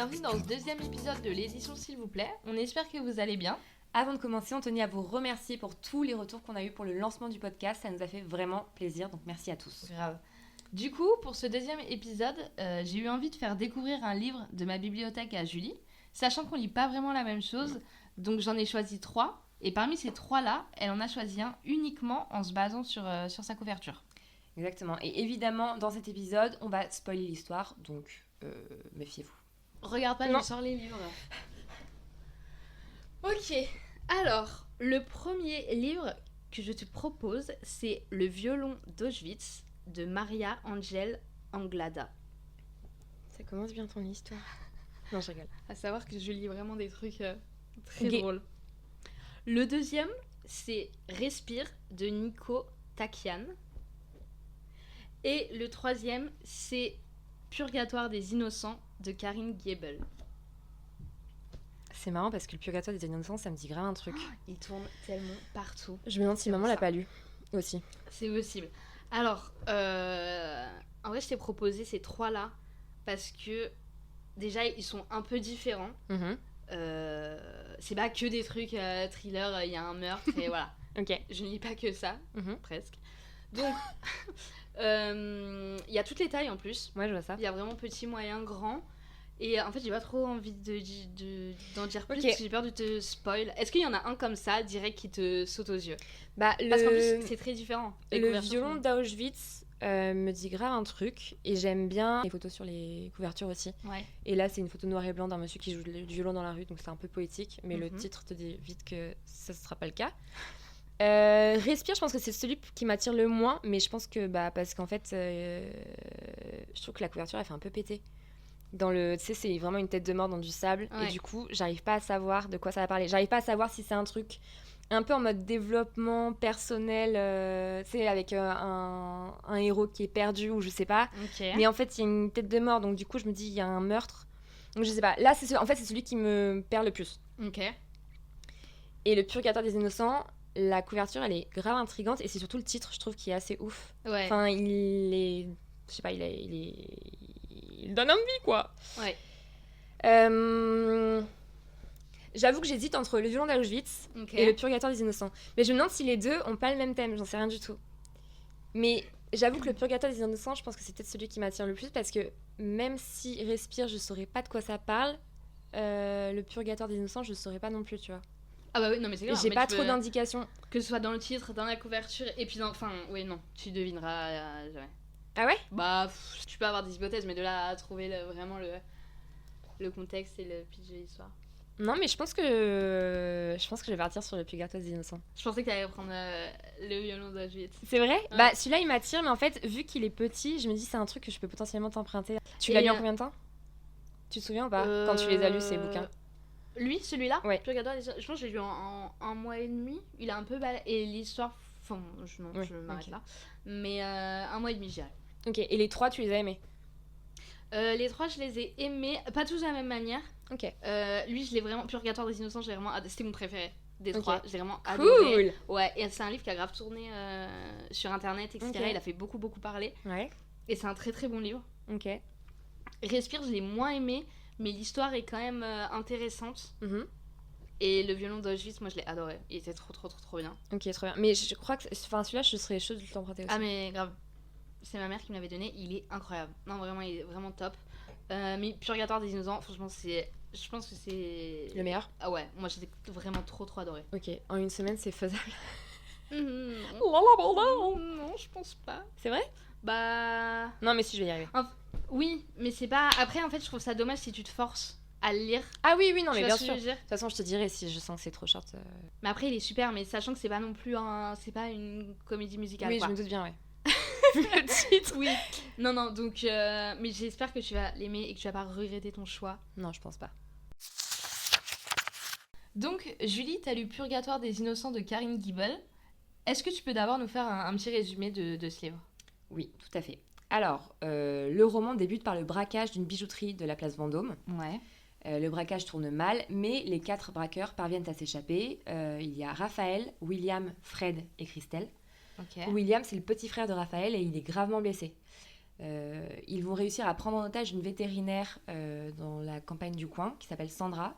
bienvenue dans ce deuxième épisode de l'édition s'il vous plaît. On espère que vous allez bien. Avant de commencer, on tenait à vous remercier pour tous les retours qu'on a eu pour le lancement du podcast. Ça nous a fait vraiment plaisir, donc merci à tous. Grave. Du coup, pour ce deuxième épisode, j'ai eu envie de faire découvrir un livre de ma bibliothèque à Julie, sachant qu'on lit pas vraiment la même chose, donc j'en ai choisi 3. Et parmi ces 3-là, elle en a choisi un uniquement en se basant sur sa couverture. Exactement. Et évidemment, dans cet épisode, on va spoiler l'histoire, donc méfiez-vous. Regarde pas, je sors les livres. Ok, alors, le premier livre que je te propose, c'est Le violon d'Auschwitz de Maria Angel Anglada. Ça commence bien ton histoire. Non, je rigole. À savoir que je lis vraiment des trucs très drôles. Le deuxième, c'est Respire de Nico Takian. Et le troisième, c'est Purgatoire des innocents de Karine Giebel. C'est marrant parce que le Purgatoire des innocents, ça me dit grave un truc. Il tourne tellement partout. Je me demande si maman l'a pas lu aussi. C'est possible. Alors, en vrai, je t'ai proposé ces 3-là parce que déjà, ils sont un peu différents. C'est pas que des trucs thriller, il y a un meurtre et voilà. Ok. Je ne lis pas que ça, presque. Donc, il y a toutes les tailles en plus. Ouais, je vois ça. Il y a vraiment petit, moyen, grand. Et en fait, j'ai pas trop envie d'en dire plus Ok. parce que j'ai peur de te spoil. Est-ce qu'il y en a un comme ça, direct, qui te saute aux yeux ? Parce qu'en plus, c'est très différent. Le violon d'Auschwitz me dit grave un truc. Et j'aime bien les photos sur les couvertures aussi. Ouais. Et là, c'est une photo noir et blanc d'un monsieur qui joue du violon dans la rue. Donc c'est un peu poétique. Mais le titre te dit vite que ça ne sera pas le cas. Respire, je pense que c'est celui qui m'attire le moins. Mais je pense que parce qu'en fait, je trouve que la couverture, elle fait un peu péter. Tu sais, c'est vraiment une tête de mort dans du sable. Ouais. Et du coup, j'arrive pas à savoir de quoi ça va parler. J'arrive pas à savoir si c'est un truc un peu en mode développement personnel, tu sais, avec un héros qui est perdu ou je sais pas. Okay. Mais en fait, il y a une tête de mort, donc du coup, je me dis, il y a un meurtre. Donc je sais pas. Là, en fait, c'est celui qui me perd le plus. Ok. Et le Purgatoire des innocents, la couverture, elle est grave intrigante. Et c'est surtout le titre, je trouve, qui est assez ouf. Ouais. Enfin, il est... Je sais pas, il donne envie, quoi. Ouais. J'avoue que j'hésite entre le violon d'Auschwitz et le Purgatoire des innocents. Mais je me demande si les deux ont pas le même thème, j'en sais rien du tout. Mais j'avoue que le Purgatoire des innocents, je pense que c'est peut-être celui qui m'attire le plus parce que même si Respire, je saurais pas de quoi ça parle, le Purgatoire des innocents, je saurais pas non plus, tu vois. Ah bah oui, non mais c'est grave. J'ai pas trop d'indications. Que ce soit dans le titre, dans la couverture, et puis enfin, oui, non, tu devineras jamais. Ah ouais ? Bah, tu peux avoir des hypothèses, mais de là à trouver vraiment le contexte et le pitch de l'histoire. Non, mais je pense que je vais partir sur le Purgatoire des innocents. Je pensais que t'allais prendre le violon d'Auschwitz. C'est vrai ? Ouais. Bah, celui-là, il m'attire, mais en fait, vu qu'il est petit, je me dis c'est un truc que je peux potentiellement t'emprunter. Tu l'as lu en combien de temps ? Tu te souviens ou pas ? Quand tu les as lus, ces bouquins ? Lui, celui-là ? Ouais. Purgatoire, je pense que j'ai lu en un mois et demi. Il a un peu et l'histoire... Enfin, je m'arrête là. Mais 1 mois et demi, je dirais. Ok, et les 3, tu les as aimés ? Les 3, je les ai aimés, pas tous de la même manière. Ok. Lui, je l'ai vraiment... Purgatoire des innocents, j'ai vraiment... C'était mon préféré des 3. J'ai vraiment adoré. Cool. Ouais, et c'est un livre qui a grave tourné sur Internet, etc. Okay. Il a fait beaucoup parler. Ouais. Et c'est un très très bon livre. Ok. Respire, je l'ai moins aimé, mais l'histoire est quand même intéressante. Et le violon d'Auschwitz, moi, je l'ai adoré. Il était trop bien. Ok, trop bien. Mais je crois que... Enfin, celui-là, je serais chaude de t'emprunter aussi. Ah, mais grave. C'est ma mère qui me l'avait donné, il est incroyable. Non, vraiment, il est vraiment top. Mais Purgatoire des innocents, franchement, je pense que c'est... Le meilleur ? Ah ouais, moi j'ai vraiment trop adoré. Ok, en une semaine, c'est faisable. Non, je pense pas. C'est vrai ? Bah... Non, mais si, je vais y arriver. Oui, mais c'est pas... Après, en fait, je trouve ça dommage si tu te forces à le lire. Ah oui, non, mais bien sûr. De toute façon, je te dirai si je sens que c'est trop short. Mais après, il est super, mais sachant que c'est pas non plus c'est pas une comédie musicale, oui, quoi. je me doute bien, ouais. Le titre. Oui. Non, donc... mais j'espère que tu vas l'aimer et que tu vas pas regretter ton choix. Non, je pense pas. Donc, Julie, t'as lu Purgatoire des innocents de Karine Giebel. Est-ce que tu peux d'abord nous faire un petit résumé de ce livre ? Oui, tout à fait. Alors, le roman débute par le braquage d'une bijouterie de la place Vendôme. Ouais. Le braquage tourne mal, mais les 4 braqueurs parviennent à s'échapper. Il y a Raphaël, William, Fred et Christelle. Okay. William, c'est le petit frère de Raphaël et il est gravement blessé. Ils vont réussir à prendre en otage une vétérinaire dans la campagne du coin qui s'appelle Sandra.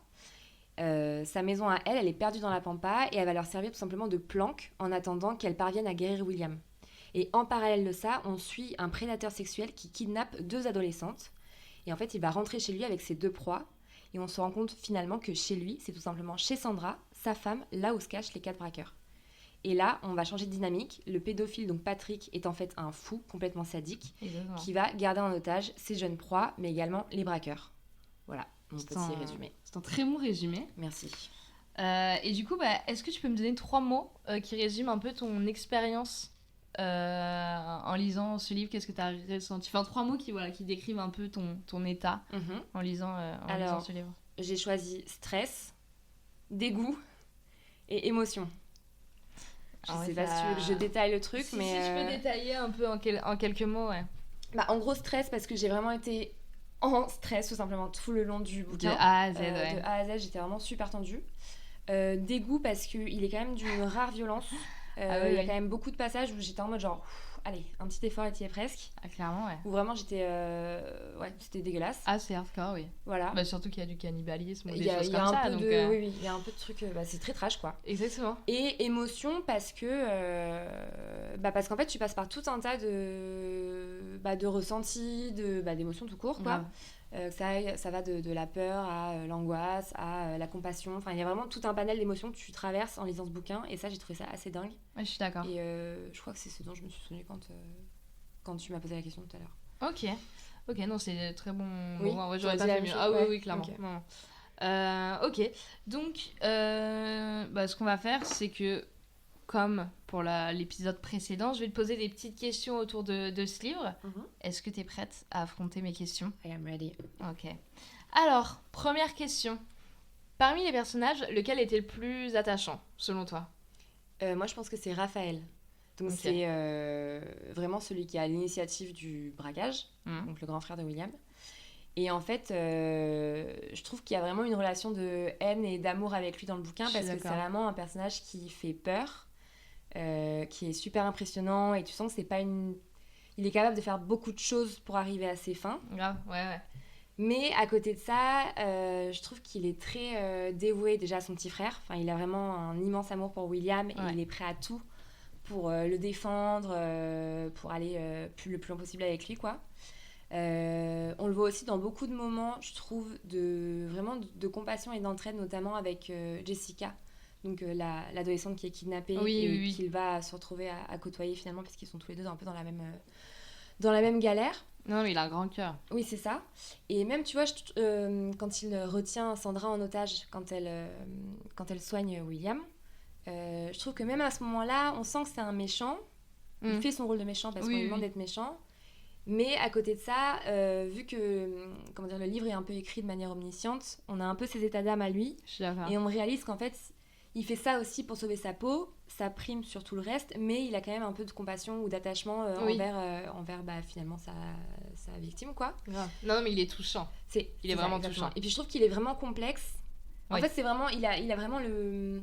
Sa maison à elle est perdue dans la pampa et elle va leur servir tout simplement de planque en attendant qu'elle parvienne à guérir William. Et en parallèle de ça, on suit un prédateur sexuel qui kidnappe 2 adolescentes. Et en fait, il va rentrer chez lui avec ses 2 proies. Et on se rend compte finalement que chez lui, c'est tout simplement chez Sandra, sa femme, là où se cachent les 4 braqueurs. Et là, on va changer de dynamique. Le pédophile, donc Patrick, est en fait un fou complètement sadique qui va garder en otage ses jeunes proies, mais également les braqueurs. Voilà, mon petit résumé. C'est un très bon résumé. Merci. Et du coup, est-ce que tu peux me donner 3 mots qui résument un peu ton expérience en lisant ce livre? Qu'est-ce que tu as ressenti? Enfin, 3 mots qui décrivent un peu ton état en lisant ce livre. J'ai choisi stress, dégoût et émotion. Je sais pas si tu veux que je détaille le truc, si je peux détailler un peu en quelques mots, ouais. En gros, stress, parce que j'ai vraiment été en stress, tout simplement, tout le long du bouquin. De A à Z, ouais. De A à Z, j'étais vraiment super tendue. Dégoût, parce qu'il est quand même d'une rare violence. Il y a quand même beaucoup de passages où j'étais en mode genre... Allez, un petit effort et t'y es presque. Ah, clairement, ouais. Où vraiment j'étais... c'était dégueulasse. Ah, c'est hardcore, oui. Voilà. surtout qu'il y a du cannibalisme ou des Il choses y a comme ça. Oui, il y a un peu de trucs... c'est très trash, quoi. Exactement. Et émotion, parce que... parce qu'en fait, tu passes par tout un tas de ressentis, d'émotions tout court, quoi. Ça va de la peur à l'angoisse, à la compassion. Enfin, il y a vraiment tout un panel d'émotions que tu traverses en lisant ce bouquin. Et ça, j'ai trouvé ça assez dingue. Ouais, je suis d'accord. Et je crois que c'est ce dont je me suis souvenue quand tu m'as posé la question tout à l'heure. Ok, non, c'est très bon. Oui, bon, ouais, j'aurais pas fait mieux. Ah oui, clairement. Okay. Ok, donc ce qu'on va faire, c'est que, comme pour l'épisode précédent, je vais te poser des petites questions autour de ce livre. Est-ce que tu es prête à affronter mes questions? I am ready. Ok. Alors, première question. Parmi les personnages, lequel était le plus attachant, selon toi? Moi, je pense que c'est Raphaël. Donc, c'est vraiment celui qui a l'initiative du braquage, donc le grand frère de William. Et en fait, je trouve qu'il y a vraiment une relation de haine et d'amour avec lui dans le bouquin, parce que c'est vraiment un personnage qui fait peur, qui est super impressionnant, et tu sens que c'est pas une... Il est capable de faire beaucoup de choses pour arriver à ses fins. Grave, ouais. Mais à côté de ça, je trouve qu'il est très dévoué déjà à son petit frère. Enfin, il a vraiment un immense amour pour William, et il est prêt à tout pour le défendre, pour aller le plus loin possible avec lui, quoi. On le voit aussi dans beaucoup de moments, je trouve, vraiment de compassion et d'entraide, notamment avec Jessica, donc l'adolescente qui est kidnappée qu'il va se retrouver à côtoyer finalement, parce qu'ils sont tous les deux un peu dans la même galère. Non, mais il a un grand cœur. Oui, c'est ça. Et même, tu vois, quand il retient Sandra en otage, quand elle soigne William, je trouve que même à ce moment-là, on sent que c'est un méchant. Il fait son rôle de méchant parce qu'on lui demande d'être méchant. Mais à côté de ça, vu que le livre est un peu écrit de manière omnisciente, on a un peu ses états d'âme à lui. Je suis d'accord. Et on réalise qu'en fait, il fait ça aussi pour sauver sa peau, ça prime sur tout le reste, mais il a quand même un peu de compassion ou d'attachement envers finalement sa victime, quoi. Non, mais il est touchant. Il est vraiment touchant. Et puis je trouve qu'il est vraiment complexe. En fait, c'est vraiment... Il a vraiment le...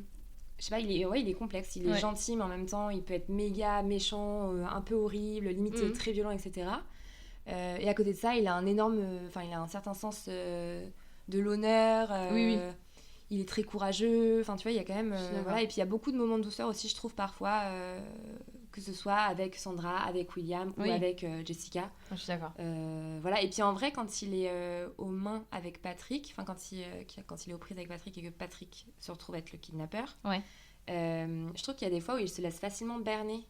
Je sais pas, il est complexe. Il est gentil, mais en même temps, il peut être méga méchant, un peu horrible, limite très violent, etc. Et à côté de ça, il a il a un certain sens de l'honneur. Il est très courageux. Enfin, tu vois, il y a quand même... Et puis, il y a beaucoup de moments de douceur aussi, je trouve, parfois, que ce soit avec Sandra, avec William ou avec Jessica. Je suis d'accord. Et puis, en vrai, quand il est aux mains avec Patrick, quand il est aux prises avec Patrick et que Patrick se retrouve être le kidnappeur, je trouve qu'il y a des fois où il se laisse facilement berner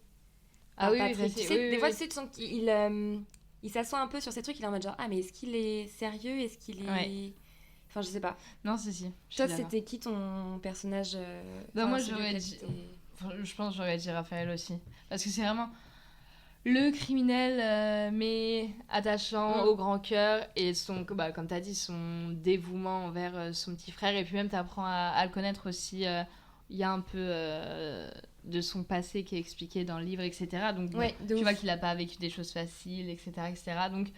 par Patrick. Des fois, tu sens qu'il s'assoit un peu sur ces trucs, il est en mode genre, mais est-ce qu'il est sérieux? Est-ce qu'il est... Enfin, je sais pas. Non, si. Toi, c'était qui ton personnage moi, j'aurais dit... je pense que j'aurais dit Raphaël aussi. Parce que c'est vraiment le criminel, mais attachant, au grand cœur. Et comme tu as dit, son dévouement envers son petit frère. Et puis même, tu apprends à le connaître aussi. Il y a un peu de son passé qui est expliqué dans le livre, etc. Donc, tu vois qu'il n'a pas vécu des choses faciles, etc. Donc...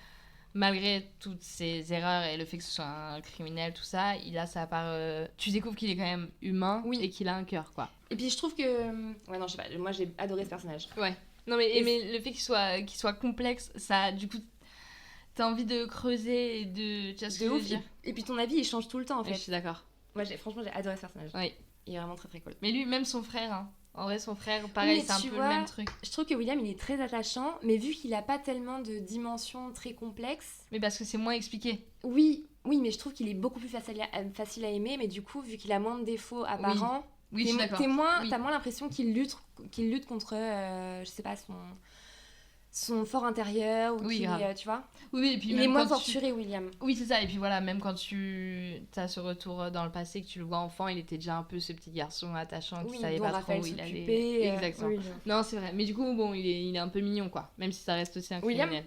Malgré toutes ces erreurs et le fait que ce soit un criminel, tout ça, il a sa part... Tu découvres qu'il est quand même humain et qu'il a un cœur, quoi. Et puis je trouve que... Ouais, non, je sais pas, moi j'ai adoré ce personnage. Ouais. Non, mais le fait qu'il soit complexe, ça, du coup, t'as envie de creuser et de... Tu vois ce que je veux dire ? Et puis ton avis, il change tout le temps, en fait. Je suis d'accord. Moi, franchement, j'ai adoré ce personnage. Oui. Il est vraiment très très cool. Mais lui, même son frère, hein. En vrai, son frère, pareil, c'est un peu le même truc. Je trouve que William, il est très attachant, mais vu qu'il a pas tellement de dimensions très complexes... Mais parce que c'est moins expliqué. Oui, mais je trouve qu'il est beaucoup plus facile à aimer, mais du coup, vu qu'il a moins de défauts apparents... Oui, je suis d'accord. T'as moins l'impression qu'il lutte contre, je sais pas, son fort intérieur, ou tu vois. Oui, et puis il est moins torturé, William. Oui, c'est ça. Et puis voilà, même quand tu as ce retour dans le passé, que tu le vois enfant, il était déjà un peu ce petit garçon attachant qui savait pas Raphaël trop où il allait. Exactement. Oui. Non, c'est vrai. Mais du coup, bon, il est un peu mignon, quoi. Même si ça reste aussi un criminel.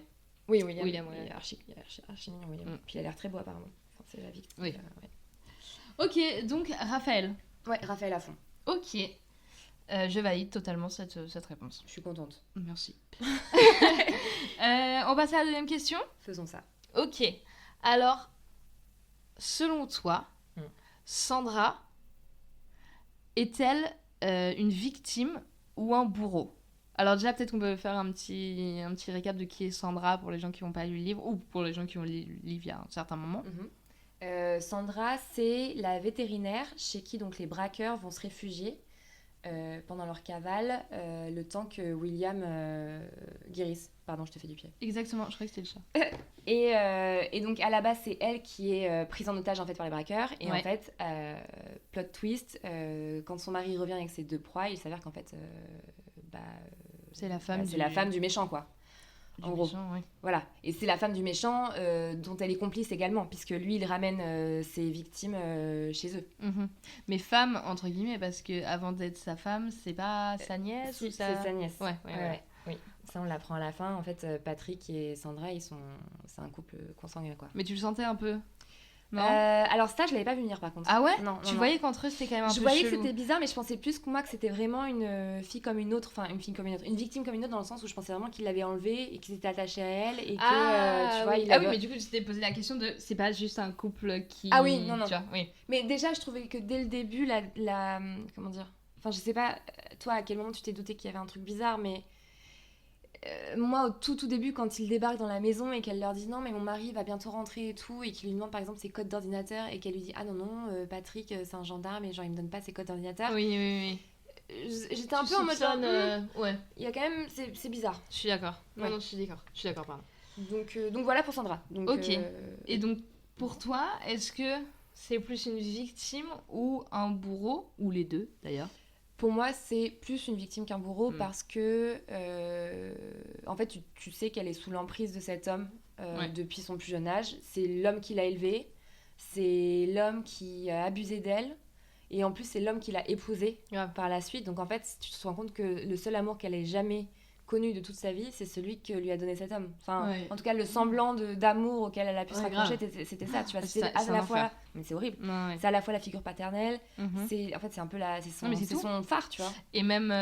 Oui, William, il est archi mignon, William. Puis il a l'air très beau, apparemment. Enfin, c'est la victime. Oui. Ouais. Ok, donc Raphaël. Ouais, Raphaël à fond. Ok. Je valide totalement cette réponse. Je suis contente. Merci. On passe à la deuxième question ? Faisons ça. Ok. Alors, selon toi, Sandra est-elle une victime ou un bourreau ? Alors déjà, peut-être qu'on peut faire un petit récap de qui est Sandra pour les gens qui n'ont pas lu le livre ou pour les gens qui ont lu le livre il y a un certain moment. Sandra, c'est la vétérinaire chez qui donc les braqueurs vont se réfugier pendant leur cavale le temps que William guérisse. Pardon, je te fais du pied. Exactement, je croyais que c'était le chat. Et donc à la base, c'est elle qui est prise en otage en fait par les braqueurs. Et en fait, plot twist, quand son mari revient avec ses 2 proies, il s'avère qu'en fait, c'est la femme, c'est la femme du méchant, quoi. En gros, oui. Voilà. Et c'est la femme du méchant dont elle est complice également, puisque lui, il ramène ses victimes chez eux. Mais femme, entre guillemets, parce qu'avant d'être sa femme, c'est pas sa nièce c'est sa nièce. Ouais. Oui. Ça, on l'apprend à la fin. En fait, Patrick et Sandra, c'est un couple consanguin, quoi. Mais tu le sentais un peu ? Non. Alors ça, je l'avais pas vu venir par contre. Ah ouais ? Non. Tu voyais qu'entre eux c'était quand même un peu chelou. Je voyais que c'était bizarre, mais je pensais plus que moi que c'était vraiment une fille comme une autre, enfin une fille comme une autre, une victime comme une autre, dans le sens où je pensais vraiment qu'il l'avait enlevée et qu'il s'était attaché à elle et que tu vois, il avait... oui, mais du coup tu t'es posé la question de c'est pas juste un couple qui... Ah oui, non. Tu vois, oui. Mais déjà, je trouvais que dès le début, la comment dire, enfin je sais pas, toi à quel moment tu t'es douté qu'il y avait un truc bizarre, mais moi au tout début quand ils débarquent dans la maison et qu'elle leur dit non mais mon mari va bientôt rentrer et tout, et qu'il lui demande par exemple ses codes d'ordinateur et qu'elle lui dit ah non Patrick c'est un gendarme et genre il me donne pas ses codes d'ordinateur. Oui. J'étais un peu en mode ouais. Il y a quand même c'est bizarre. Je suis d'accord. Ouais. Non, je suis d'accord pardon. Donc voilà pour Sandra. Donc, ok. Et donc pour toi, est-ce que c'est plus une victime ou un bourreau, ou les deux d'ailleurs? Pour moi, c'est plus une victime qu'un bourreau parce que, en fait, tu sais qu'elle est sous l'emprise de cet homme depuis son plus jeune âge. C'est l'homme qui l'a élevée, c'est l'homme qui a abusé d'elle, et en plus, c'est l'homme qui l'a épousée par la suite. Donc, en fait, tu te rends compte que le seul amour qu'elle ait jamais connu de toute sa vie, c'est celui que lui a donné cet homme. Enfin, en tout cas, le semblant d'amour auquel elle a pu se raccrocher, c'était ça. Tu vois, c'est à la fois... Mais c'est horrible. C'est à la fois la figure paternelle, c'est un peu c'est son phare, tu vois. Et même,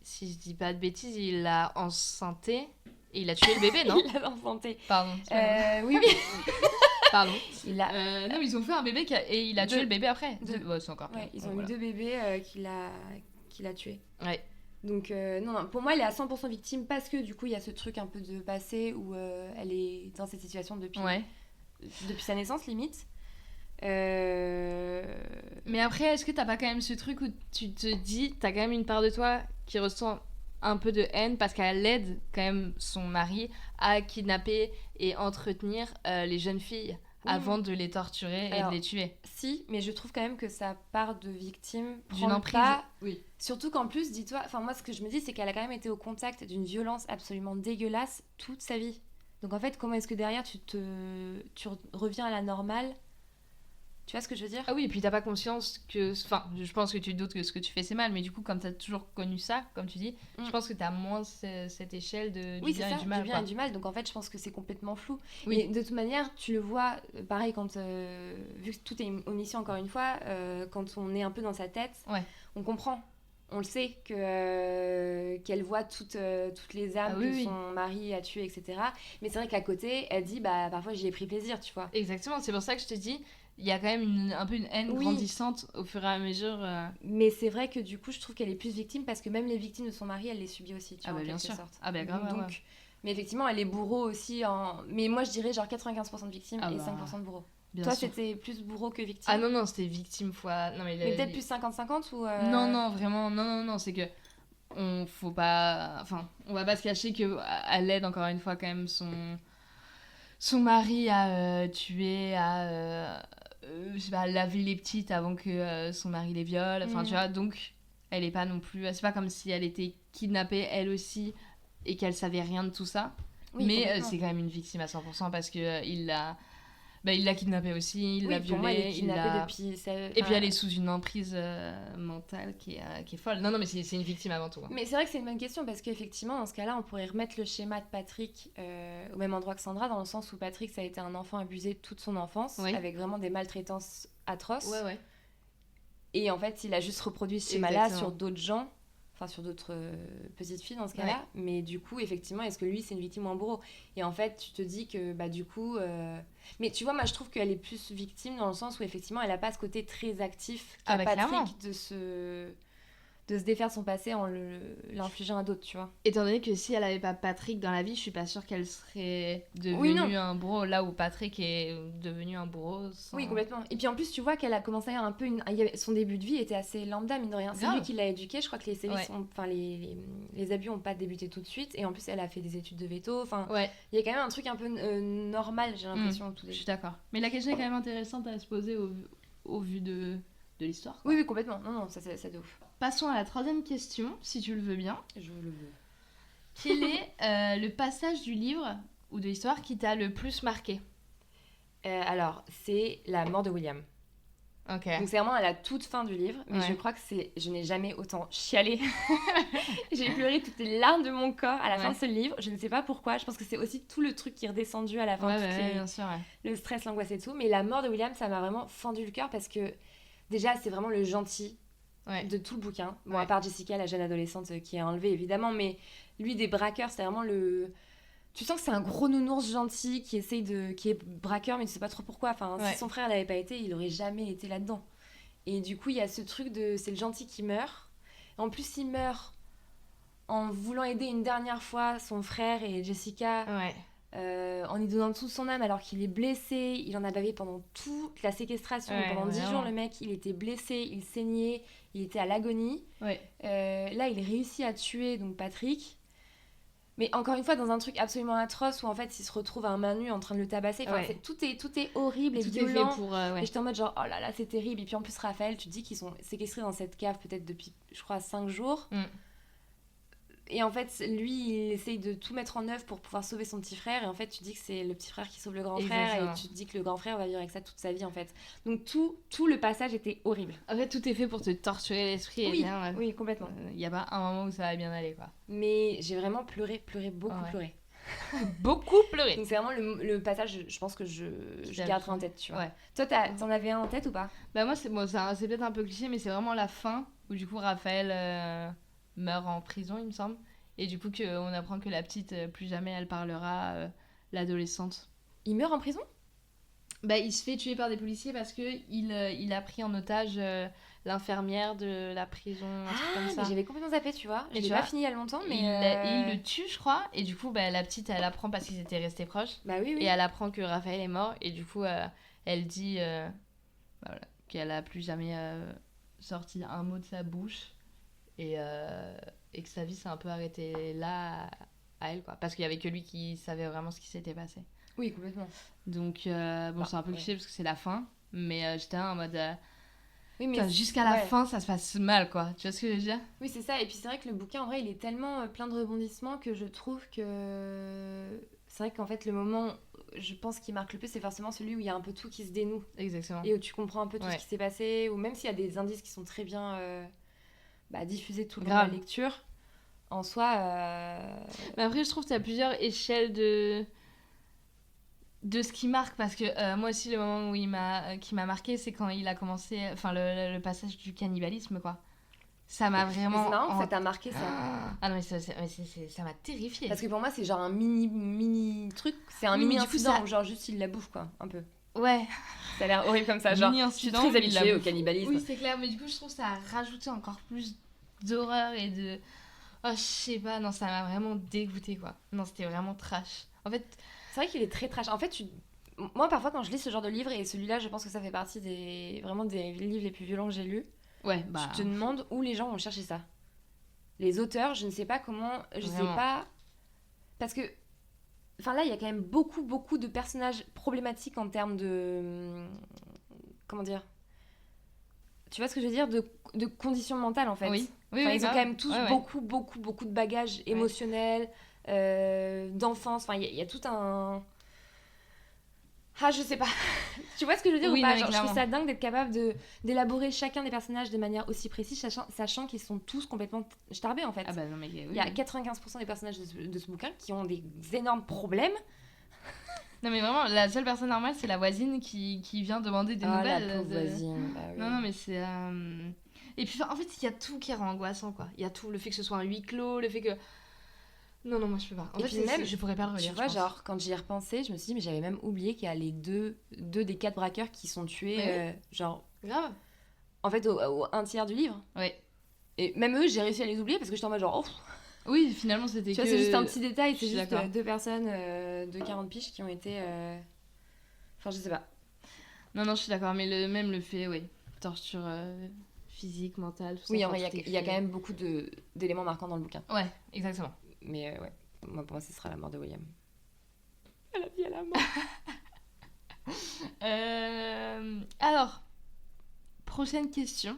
si je dis pas de bêtises, il l'a enceinté et il a tué le bébé, non? Il l'a enceinté. Pardon. Oui. Pardon. Non, mais ils ont fait un bébé et il a tué le bébé après. C'est encore. Ouais, ils ont eu 2 bébés qu'il a tués. Ouais. Donc non, pour moi elle est à 100% victime parce que du coup il y a ce truc un peu de passé où elle est dans cette situation depuis sa naissance limite. Mais après, est-ce que t'as pas quand même ce truc où tu te dis, t'as quand même une part de toi qui ressent un peu de haine parce qu'elle aide quand même son mari à kidnapper et entretenir les jeunes filles avant de les torturer et de les tuer. Si, mais je trouve quand même que sa part de victime d'une emprise. Oui. Surtout qu'en plus, dis-toi, enfin moi ce que je me dis c'est qu'elle a quand même été au contact d'une violence absolument dégueulasse toute sa vie. Donc en fait, comment est-ce que derrière tu reviens à la normale? Tu vois ce que je veux dire? Ah oui, et puis t'as pas conscience que... Enfin, je pense que tu doutes que ce que tu fais c'est mal, mais du coup, comme t'as toujours connu ça, comme tu dis, je pense que t'as moins cette échelle du bien et du mal. Du bien et du mal, donc en fait, je pense que c'est complètement flou. Oui. Et de toute manière, tu le vois, pareil, quand... vu que tout est omission, encore une fois, quand on est un peu dans sa tête, on comprend. On le sait qu'elle voit toutes les âmes que son mari a tuées, etc. Mais c'est vrai qu'à côté, elle dit, parfois j'y ai pris plaisir, tu vois. Exactement, c'est pour ça que je te dis... Il y a quand même un peu une haine grandissante au fur et à mesure. Mais c'est vrai que du coup, je trouve qu'elle est plus victime parce que même les victimes de son mari, elle les subit aussi. Tu vois, bien sûr. Sorte. Ah bah grave. Donc, Mais effectivement, elle est bourreau aussi. Mais moi, je dirais genre 95% de victime et 5% de bourreau. Toi, c'était plus bourreau que victime? Ah non, c'était victime fois... Non, mais peut-être plus 50-50 ou... Non, vraiment, non, c'est que... On va pas se cacher qu'elle aide encore une fois quand même son mari à tuer, je sais pas, laver les petites avant que son mari les viole. Enfin, tu vois, donc elle est pas non plus... C'est pas comme si elle était kidnappée elle aussi et qu'elle savait rien de tout ça. Oui, mais c'est quand même une victime à 100% parce que il l'a kidnappée aussi, il l'a violée. Moi, elle est kidnappée depuis... Et puis elle est sous une emprise mentale qui est folle. Non, mais c'est une victime avant tout. Hein. Mais c'est vrai que c'est une bonne question parce qu'effectivement, dans ce cas-là, on pourrait remettre le schéma de Patrick au même endroit que Sandra, dans le sens où Patrick, ça a été un enfant abusé toute son enfance, avec vraiment des maltraitances atroces. Ouais. Et en fait, il a juste reproduit ce schéma-là sur d'autres gens. Enfin, sur d'autres petites filles dans ce cas-là. Mais du coup, effectivement, est-ce que lui, c'est une victime ou un bourreau? Et en fait, tu te dis que, du coup... Mais tu vois, moi, je trouve qu'elle est plus victime dans le sens où, effectivement, elle n'a pas ce côté très actif qu'a Patrick de se défaire de son passé en l'infligeant à d'autres, tu vois. Étant donné que si elle n'avait pas Patrick dans la vie, je suis pas sûre qu'elle serait devenue un bourreau, là où Patrick est devenu un bourreau. Oui, complètement. Et puis en plus, tu vois qu'elle a commencé un peu... Son début de vie était assez lambda, mine de rien. C'est lui qui l'a éduquée. Je crois que les sévices les abus n'ont pas débuté tout de suite. Et en plus, elle a fait des études de veto. Enfin, il y a quand même un truc un peu normal, j'ai l'impression, au tout début. Je suis d'accord. Mais la question est quand même intéressante à se poser au vu de l'histoire. Oui, complètement. Non, ça de ouf. Passons à la troisième question, si tu le veux bien. Je le veux. Quel est le passage du livre ou de l'histoire qui t'a le plus marqué? Alors, c'est la mort de William. Ok. Donc c'est vraiment à la toute fin du livre, mais je crois que je n'ai jamais autant chialé. J'ai pleuré toutes les larmes de mon corps à la fin de ce livre. Je ne sais pas pourquoi. Je pense que c'est aussi tout le truc qui est redescendu à la fin. Bien sûr. Le stress, l'angoisse et tout. Mais la mort de William, ça m'a vraiment fendu le cœur parce que déjà, c'est vraiment le gentil de tout le bouquin. Bon, à part Jessica, la jeune adolescente qui est enlevée, évidemment, mais lui, des braqueurs, c'est vraiment le... Tu sens que c'est un gros nounours gentil qui est braqueur, mais tu sais pas trop pourquoi. Enfin, si son frère n'avait pas été, il aurait jamais été là-dedans. Et du coup, il y a ce truc c'est le gentil qui meurt. En plus, il meurt en voulant aider une dernière fois son frère et Jessica, en lui donnant toute son âme alors qu'il est blessé. Il en a bavé pendant toute la séquestration. Pendant 10 jours, le mec, il était blessé, il saignait, il était à l'agonie. Là, il réussit à tuer donc Patrick. Mais encore une fois, dans un truc absolument atroce où en fait, il se retrouve à un main nue en train de le tabasser. Enfin, tout est horrible et violent. Et j'étais en mode genre, oh là là, c'est terrible. Et puis en plus, Raphaël, tu te dis qu'ils sont séquestrés dans cette cave peut-être depuis, je crois, 5 jours. Et en fait, lui, il essaye de tout mettre en œuvre pour pouvoir sauver son petit frère. Et en fait, tu te dis que c'est le petit frère qui sauve le grand frère. Et tu te dis que le grand frère va vivre avec ça toute sa vie, en fait. Donc tout le passage était horrible. En fait, tout est fait pour te torturer l'esprit. Oui, complètement. Il n'y a pas un moment où ça va bien aller, quoi. Mais j'ai vraiment pleuré, beaucoup pleuré. Beaucoup pleuré. Donc c'est vraiment le passage, je pense que je garderai en tête, tu vois. Toi, t'en avais un en tête ou pas? Bah moi, c'est peut-être un peu cliché, mais c'est vraiment la fin où du coup Raphaël meurt en prison, il me semble. Et du coup, on apprend que la petite, plus jamais elle parlera, l'adolescente. Il meurt en prison? Bah, il se fait tuer par des policiers parce qu'il a pris en otage l'infirmière de la prison, un truc comme ça. Mais j'avais complètement zappé, tu vois. Je l'ai pas fini il y a longtemps, mais... Il le tue, je crois. Et du coup, la petite, elle apprend parce qu'ils étaient restés proches. Bah oui. Et elle apprend que Raphaël est mort. Et du coup, elle dit qu'elle a plus jamais sorti un mot de sa bouche. Et que sa vie s'est un peu arrêtée là à elle, quoi. Parce qu'il y avait que lui qui savait vraiment ce qui s'était passé. Oui, complètement. Donc, c'est un peu cliché parce que c'est la fin. Mais j'étais en mode... jusqu'à la fin, ça se passe mal, quoi. Tu vois ce que je veux dire? Oui, c'est ça. Et puis c'est vrai que le bouquin, en vrai, il est tellement plein de rebondissements que je trouve que... C'est vrai qu'en fait, le moment, je pense, qui marque le plus, c'est forcément celui où il y a un peu tout qui se dénoue. Exactement. Et où tu comprends un peu tout ce qui s'est passé. Ou même s'il y a des indices qui sont très bien diffusés tout le long de la lecture. En soi... Mais après, je trouve qu'il y a plusieurs échelles de ce qui marque, parce que moi aussi, le moment où qui m'a marqué, c'est quand il a commencé, enfin le passage du cannibalisme, quoi. Ça m'a vraiment... C'est marrant que ça t'a marqué, ça. Ah non, mais ça m'a terrifiée. Parce que pour moi, c'est genre un mini truc, c'est un mini incident, où genre juste il la bouffe, quoi, un peu. Ouais. Ça a l'air horrible comme ça, genre, je suis très habituée au cannibalisme. Oui, c'est clair, mais du coup, je trouve que ça a rajouté encore plus d'horreur et de... Oh, je sais pas, non, ça m'a vraiment dégoûté, quoi. Non, c'était vraiment trash. En fait, c'est vrai qu'il est très trash. En fait, moi, parfois, quand je lis ce genre de livre, et celui-là, je pense que ça fait partie vraiment des livres les plus violents que j'ai lus, ouais, bah... je te demande où les gens vont chercher ça. Les auteurs, je ne sais pas comment... Je sais pas... Parce que... Enfin, là, il y a quand même beaucoup de personnages problématiques en termes de... Comment dire ? Tu vois ce que je veux dire ? De conditions mentales, en fait. Oui, enfin, ils ont grave. quand même tous beaucoup de bagages émotionnels, d'enfance. Enfin, il y a tout un... Ah, je sais pas. Tu vois ce que je veux dire ou pas ? Genre, je trouve ça dingue d'être capable d'élaborer chacun des personnages de manière aussi précise, sachant qu'ils sont tous complètement starbés, en fait. Ah bah non, mais oui. Il y a 95% des personnages de ce bouquin qui ont des énormes problèmes. Non, mais vraiment, la seule personne normale, c'est la voisine qui vient demander des nouvelles. La pauvre voisine. Bah, oui. Non, mais c'est... Et puis, en fait, il y a tout qui rend angoissant, quoi. Il y a tout, le fait que ce soit un huis clos, le fait que... Non, moi, je peux pas. En fait, même, je pourrais pas le relire, tu vois, genre, quand j'y ai repensé, je me suis dit, mais j'avais même oublié qu'il y a les deux des 4 braqueurs qui sont tués, genre... Grave. En fait, au un tiers du livre. Ouais. Et même eux, j'ai réussi à les oublier parce que j'étais en mode genre... Oh. Oui, finalement, c'était tu vois, c'est juste un petit détail, c'est juste d'accord. 2 personnes de 40 piges qui ont été... Enfin, je sais pas. Non, je suis d'accord, mais même le fait, oui, torture physique, mentale, tout ça. Oui, en vrai, il y a quand même beaucoup d'éléments marquants dans le bouquin. Ouais, exactement. Mais ouais, pour moi, ce sera la mort de William. À la vie, à la mort. Alors, prochaine question.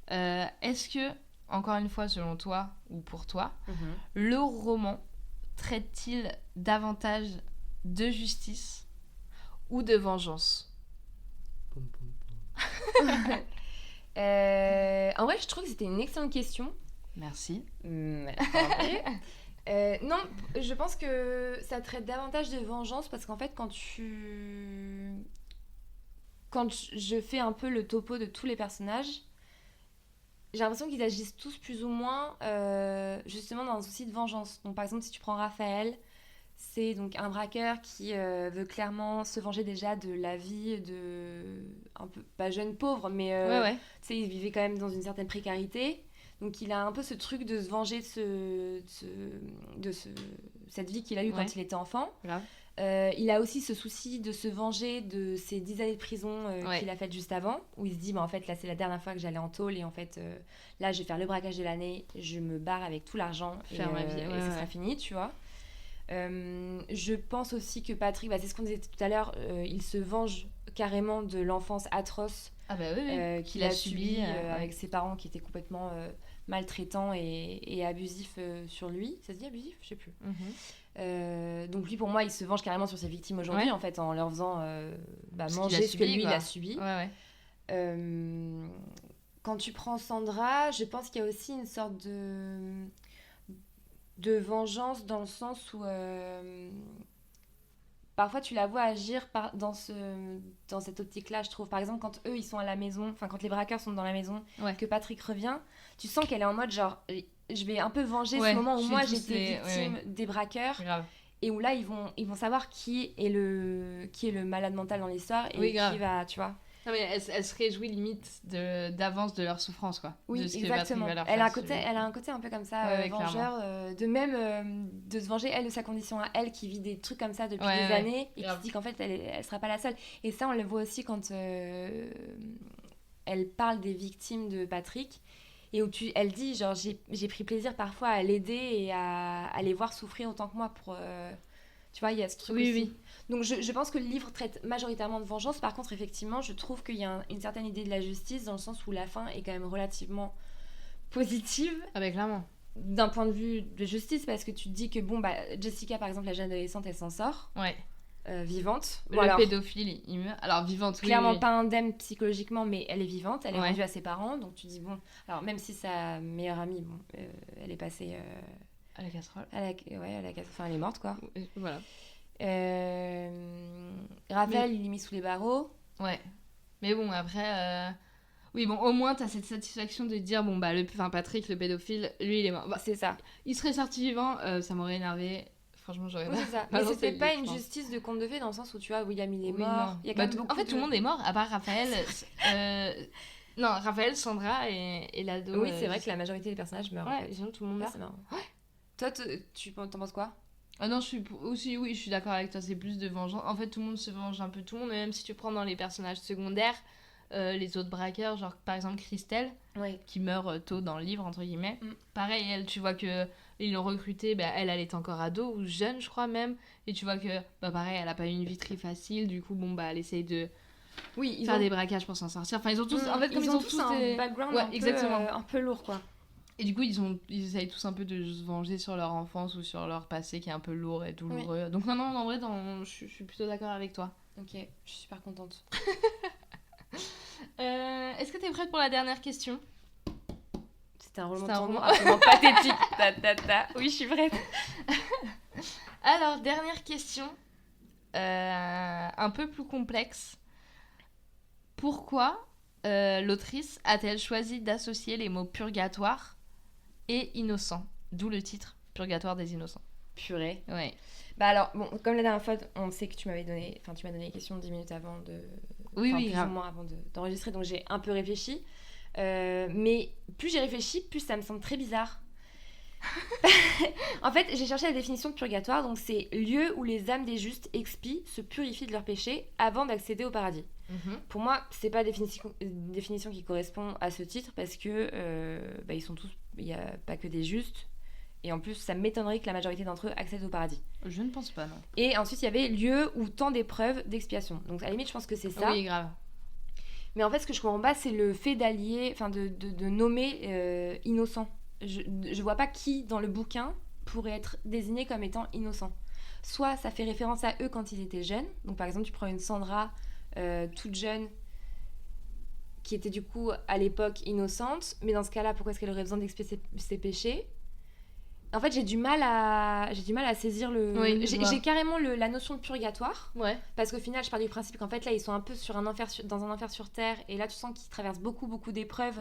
Est-ce que, encore une fois, selon toi ou pour toi, le roman traite-t-il davantage de justice ou de vengeance ? En vrai, je trouve que c'était une excellente question. Merci. Non, je pense que ça traite davantage de vengeance parce qu'en fait, quand je fais un peu le topo de tous les personnages, j'ai l'impression qu'ils agissent tous plus ou moins justement dans un souci de vengeance. Donc par exemple, si tu prends Raphaël, c'est donc un braqueur qui veut clairement se venger déjà de la vie de un peu pas jeune pauvre, mais tu sais, il vivait quand même dans une certaine précarité. Donc il a un peu ce truc de se venger de cette vie qu'il a eue quand il était enfant. Il a aussi ce souci de se venger de ses 10 années de prison qu'il a faites juste avant, où il se dit en fait là c'est la dernière fois que j'allais en tôle et en fait là je vais faire le braquage de l'année, je me barre avec tout l'argent et ça sera fini, tu vois. Je pense aussi que Patrick, c'est ce qu'on disait tout à l'heure, il se venge carrément de l'enfance atroce qu'il a subi avec ses parents qui étaient complètement maltraitants et abusifs sur lui. Ça se dit abusif ? Je sais plus. Donc lui, pour moi, il se venge carrément sur ses victimes aujourd'hui, en fait, en leur faisant manger ce que lui, il a subi. Quand tu prends Sandra, je pense qu'il y a aussi une sorte de vengeance dans le sens où parfois tu la vois agir dans cette optique-là, je trouve. Par exemple, quand eux, ils sont à la maison, enfin quand les braqueurs sont dans la maison, que Patrick revient, tu sens qu'elle est en mode genre, je vais un peu venger ce moment où moi j'étais victime des braqueurs. Grave. Et où là, ils vont savoir qui est le malade mental dans l'histoire et qui va, tu vois. Non, mais elle se réjouit limite d'avance de leur souffrance, quoi. Oui, de ce exactement. Que elle a un côté un peu comme ça, vengeur, de même de se venger, elle, de sa condition à elle, qui vit des trucs comme ça depuis des années, et qui se dit qu'en fait, elle sera pas la seule. Et ça, on le voit aussi quand elle parle des victimes de Patrick, et où elle dit, genre, j'ai pris plaisir parfois à l'aider et à les voir souffrir autant que moi pour... Tu vois, il y a ce truc aussi. Oui. Donc, je pense que le livre traite majoritairement de vengeance. Par contre, effectivement, je trouve qu'il y a une certaine idée de la justice dans le sens où la fin est quand même relativement positive. Clairement. D'un point de vue de justice, parce que tu te dis que, Jessica, par exemple, la jeune adolescente, elle s'en sort. Vivante. Le pédophile, il meurt. Alors, vivante, clairement pas indemne psychologiquement, mais elle est vivante. Elle est rendue à ses parents. Donc, tu dis, alors, même si sa meilleure amie, elle est passée... à la casserole. Enfin, elle est morte, quoi. Voilà. Raphaël, il est mis sous les barreaux. Ouais. Mais bon, après... Oui, au moins, t'as cette satisfaction de dire, Patrick, le pédophile, lui, il est mort. C'est ça. Il serait sorti vivant, ça m'aurait énervé. Franchement, j'aurais pas... c'est ça. Mais c'était pas une justice de conte de fée, dans le sens où, tu vois, William, il est mort. Il y a quand même en fait, tout le monde est mort, à part Raphaël. Non, Raphaël, Sandra et l'ado. Oui, c'est vrai que la majorité des personnages meurent. Ouais, sinon tout le monde meurt. C'est marrant. Ouais. Toi, tu t'en penses quoi? Ah non, je suis d'accord avec toi, c'est plus de vengeance. En fait, tout le monde se venge un peu tout le monde, mais même si tu prends dans les personnages secondaires, les autres braqueurs, genre par exemple Christelle, qui meurt tôt dans le livre, entre guillemets. Pareil, elle, tu vois que ils l'ont recrutée, elle est encore ado, ou jeune, je crois même. Et tu vois que, pareil, elle a pas eu une vie très facile, du coup, elle essaye de faire des braquages pour s'en sortir. Enfin, ils ont tous, en fait, comme ils ont tous un background un peu lourd, quoi. Et du coup, ils essayent tous un peu de se venger sur leur enfance ou sur leur passé qui est un peu lourd et douloureux. Oui. Donc non, en vrai, je suis plutôt d'accord avec toi. Ok, je suis super contente. Est-ce que t'es prête pour la dernière question? C'était un roulement absolument pathétique. Oui, je suis prête. Alors, dernière question. Un peu plus complexe. Pourquoi l'autrice a-t-elle choisi d'associer les mots purgatoire et innocent, d'où le titre Purgatoire des innocents? Purée. Ouais. Bah alors, bon, comme la dernière fois, on sait que tu m'as donné les questions 10 minutes avant de... Oui, plus ou moins avant d'enregistrer, donc j'ai un peu réfléchi. Mais plus j'ai réfléchi, plus ça me semble très bizarre. En fait, j'ai cherché la définition de purgatoire, donc c'est lieu où les âmes des justes expient, se purifient de leurs péchés avant d'accéder au paradis. Pour moi, c'est pas une définition qui correspond à ce titre parce que ils sont tous, il y a pas que des justes, et en plus, ça m'étonnerait que la majorité d'entre eux accèdent au paradis. Je ne pense pas, non. Et ensuite, il y avait lieu où tant d'épreuves, d'expiation. Donc à la limite, je pense que c'est ça. Oui, grave. Mais en fait, ce que je comprends pas, c'est le fait d'allier, enfin de nommer innocent. Je vois pas qui dans le bouquin pourrait être désigné comme étant innocent. Soit ça fait référence à eux quand ils étaient jeunes. Donc par exemple, tu prends une Sandra toute jeune qui était du coup à l'époque innocente. Mais dans ce cas-là, pourquoi est-ce qu'elle aurait besoin d'expier ses péchés? En fait, j'ai du mal à saisir le... Oui, j'ai carrément la notion de purgatoire. Ouais. Parce qu'au final, je pars du principe qu'en fait, là, ils sont un peu dans un enfer sur Terre. Et là, tu sens qu'ils traversent beaucoup, beaucoup d'épreuves.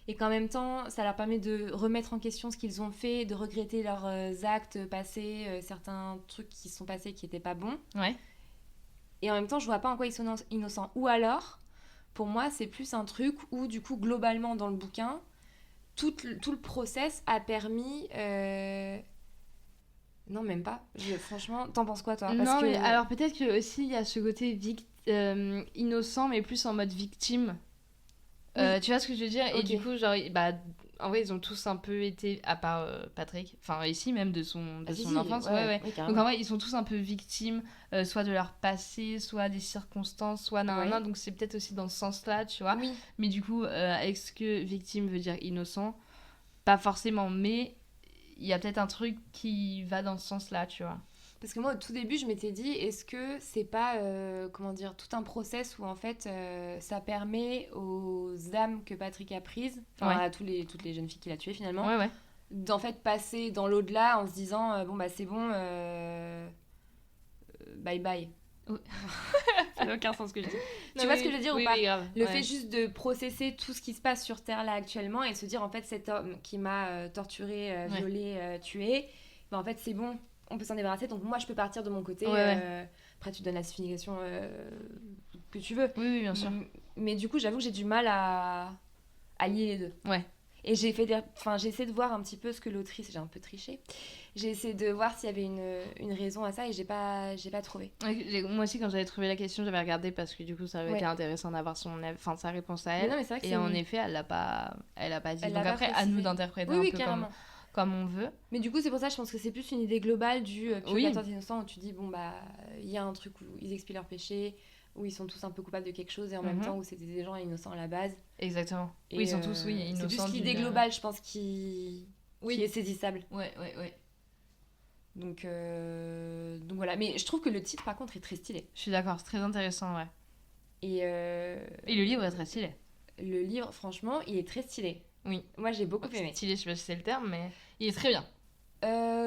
Et qu'en même temps, ça leur permet de remettre en question ce qu'ils ont fait, de regretter leurs actes passés, certains trucs qui se sont passés qui n'étaient pas bons. Ouais. Et en même temps, je vois pas en quoi ils sont innocents. Ou alors, pour moi, c'est plus un truc où, du coup, globalement, dans le bouquin... Tout le process a permis... Non, même pas. Franchement, t'en penses quoi, toi? Non, mais alors peut-être que aussi il y a ce côté innocent, mais plus en mode victime. Oui. Tu vois ce que je veux dire? Okay. Et du coup, genre, en vrai, ils ont tous un peu été, à part Patrick, enfin ici même de son enfance. Ouais. Donc en vrai, ils sont tous un peu victimes, soit de leur passé, soit des circonstances, soit nan. Donc c'est peut-être aussi dans ce sens-là, tu vois. Oui. Mais du coup, est-ce que victime veut dire innocent? Pas forcément, mais il y a peut-être un truc qui va dans ce sens-là, tu vois. Parce que moi, au tout début, je m'étais dit, est-ce que c'est pas, tout un process où, en fait, ça permet aux âmes que Patrick a prises, à toutes les jeunes filles qu'il a tuées, finalement, d'en fait passer dans l'au-delà en se disant, c'est bon, bye-bye. Ça n'a aucun sens ce que je dis. Tu vois ce que je veux dire ou pas? Grave. Le fait juste de processer tout ce qui se passe sur Terre là actuellement et se dire en fait cet homme qui m'a torturé, violé, tué, en fait c'est bon, on peut s'en débarrasser, donc moi je peux partir de mon côté. Après tu donnes la signification que tu veux. Oui, bien sûr. Mais du coup j'avoue que j'ai du mal à lier les deux. Ouais. Et j'ai essayé de voir un petit peu ce que l'autrice... J'ai un peu triché. J'ai essayé de voir s'il y avait une raison à ça et j'ai pas trouvé. Moi aussi, quand j'avais trouvé la question, j'avais regardé parce que du coup, ça avait été intéressant d'avoir sa réponse à elle. Mais non, mais c'est vrai que et en effet, elle l'a pas dit. Donc après, précisé. à nous d'interpréter un peu comme on veut. Mais du coup, c'est pour ça que je pense que c'est plus une idée globale du purgatoire des innocents où tu dis, il y a un truc où ils expient leurs péchés, où ils sont tous un peu coupables de quelque chose et en même temps où c'était des gens innocents à la base. Exactement. Et oui, ils sont tous innocents. C'est plus l'idée globale, je pense, qui est saisissable. Ouais. Donc voilà. Mais je trouve que le titre, par contre, est très stylé. Je suis d'accord, c'est très intéressant, ouais. Et le livre est très stylé. Le livre, franchement, il est très stylé. Oui. Moi, j'ai beaucoup aimé. Stylé, je sais pas si c'est le terme, mais il est très bien.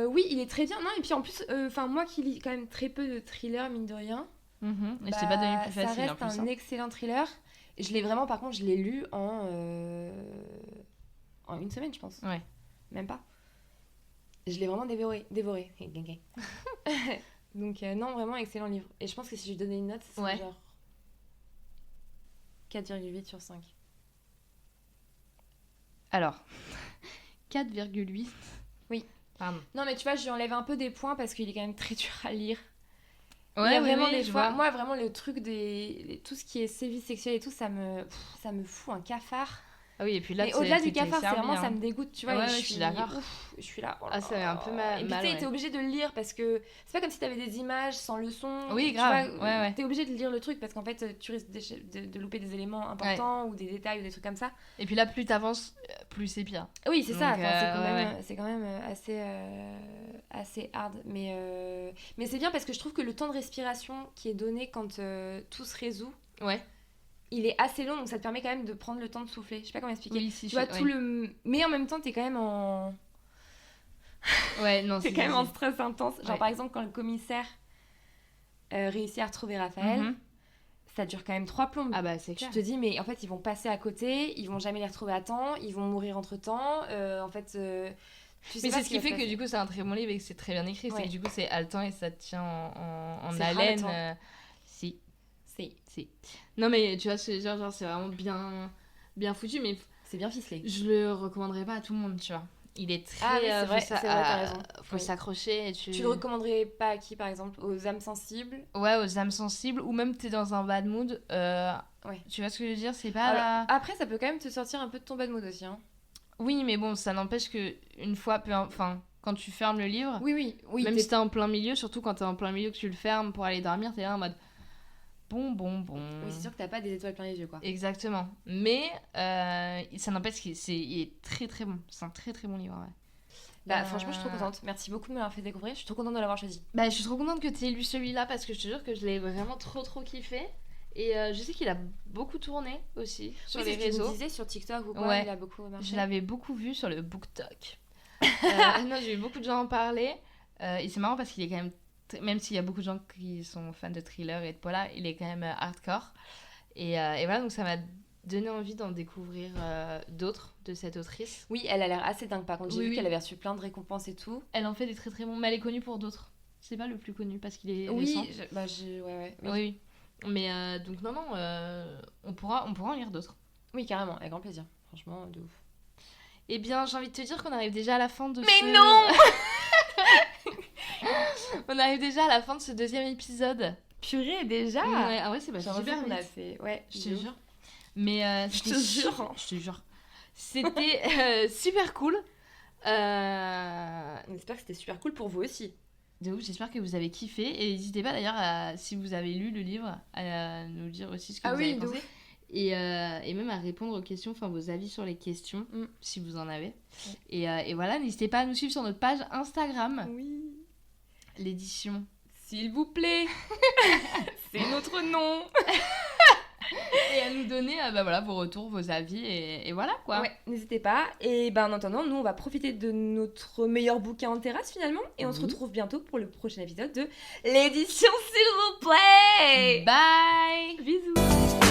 Oui, il est très bien. Non, et puis en plus, moi qui lis quand même très peu de thrillers, mine de rien... Et c'est pas devenu plus facile. Ça reste un excellent thriller. Je l'ai vraiment, par contre, je l'ai lu en une semaine, je pense. Ouais. Même pas. Je l'ai vraiment dévoré. Donc, non, vraiment excellent livre. Et je pense que si je lui donnais une note, ce serait genre 4,8 sur 5. Alors, 4,8. Oui. Pardon. Non, mais tu vois, je lui enlève un peu des points parce qu'il est quand même très dur à lire. Ouais, il y a vraiment oui, des je fois. vois. Moi, vraiment, le truc tout ce qui est sévices sexuels et tout, ça me fout un cafard. Ah oui, et puis là, Mais au-delà du t'es cafard, c'est servi, vraiment, hein. ça me dégoûte, tu vois. Ouais, et ouais, je suis d'accord. Je suis là. Oh là Ah, ça fait un peu là. Et puis, mal, tu sais, ouais. t'es obligé de le lire parce que c'est pas comme si t'avais des images sans le son. Oui, tu grave. vois, Ouais. T'es obligé de lire le truc parce qu'en fait, tu risques de louper des éléments importants ou des détails ou des trucs comme ça. Et puis là, plus t'avances, plus c'est pire. Oui, c'est ça. Donc, Enfin, c'est quand même assez hard. Mais c'est bien parce que je trouve que le temps de respiration qui est donné quand tout se résout, Ouais. il est assez long, donc ça te permet quand même de prendre le temps de souffler. Je sais pas comment expliquer. Oui, si, Tu vois, tout le... Mais en même temps, t'es quand même en... Ouais, non, t'es quand même en stress intense. Genre, Ouais. par exemple, quand le commissaire réussit à retrouver Raphaël, ça dure quand même 3 plombes. Ah bah, c'est Tu clair. te dis, mais en fait, ils vont passer à côté, ils vont jamais les retrouver à temps, ils vont mourir entre-temps. En fait... tu sais Mais pas c'est ce qui va se fait que passer. du coup c'est un très bon livre et que c'est très bien écrit. C'est Ouais. que du coup c'est haletant et ça te tient en C'est haleine. haletant. Si. Si. Non mais tu vois, c'est vraiment bien foutu, mais C'est bien ficelé. je le recommanderais pas à tout le monde, tu vois. Il est très... Ah oui, c'est vrai, t'as raison. Faut Oui. s'accrocher et Tu le recommanderais pas à qui, par exemple? Aux âmes sensibles? Ouais, aux âmes sensibles, ou même t'es dans un bad mood. Ouais. Tu vois ce que je veux dire? C'est pas... Alors, après, ça peut quand même te sortir un peu de ton bad mood aussi, hein. Oui, mais bon, ça n'empêche que une fois, enfin, quand tu fermes le livre, Oui. même si t'es en plein milieu, surtout quand t'es en plein milieu que tu le fermes pour aller dormir, t'es là en mode bon. Oui, c'est sûr que t'as pas des étoiles plein les yeux, quoi. Exactement. Mais ça n'empêche qu'il est très très bon. C'est un très très bon livre, ouais. Bah, franchement, je suis trop contente. Merci beaucoup de me l'avoir fait découvrir. Je suis trop contente de l'avoir choisi. Bah, je suis trop contente que tu aies lu celui-là parce que je te jure que je l'ai vraiment trop kiffé. Et je sais qu'il a beaucoup tourné aussi sur les réseaux. Tu disais sur TikTok ou quoi, Ouais. il a beaucoup marché. Je l'avais beaucoup vu sur le BookTok. Non, j'ai eu beaucoup de gens en parler. Et c'est marrant parce qu'il est quand même... Même s'il y a beaucoup de gens qui sont fans de thriller et de polar, il est quand même hardcore. Et voilà, donc ça m'a donné envie d'en découvrir d'autres de cette autrice. Oui, elle a l'air assez dingue. Par contre, j'ai vu Oui. qu'elle avait reçu plein de récompenses et tout. Elle en fait des très très bons, mais elle est connue pour d'autres. C'est pas le plus connu parce qu'il est Oui, récent. ouais. Oui. Mais donc non, on pourra en lire d'autres. Oui, carrément, avec grand plaisir. Franchement, de ouf. Eh bien, j'ai envie de te dire qu'on arrive déjà à la fin de Mais non On arrive déjà à la fin de ce deuxième épisode. Purée, déjà Ouais, ah ouais, c'est J'ai super l'impression qu'on a vite. fait... Ouais, Je te de ouf. jure. Mais Je te jure. Je te jure. C'était super cool. On espère que c'était super cool pour vous aussi. De ouf, j'espère que vous avez kiffé. Et n'hésitez pas d'ailleurs, si vous avez lu le livre, à nous dire aussi ce que vous avez pensé. Et même à répondre aux questions, enfin vos avis sur les questions, si vous en avez. Et voilà, n'hésitez pas à nous suivre sur notre page Instagram. Oui. L'édition. S'il vous plaît. C'est notre nom. Et à nous donner vos retours, vos avis, et voilà quoi. Ouais, n'hésitez pas. Et en attendant, nous on va profiter de notre meilleur bouquin en terrasse finalement. Et on se retrouve bientôt pour le prochain épisode de l'édition s'il vous plaît. Bye. Bisous.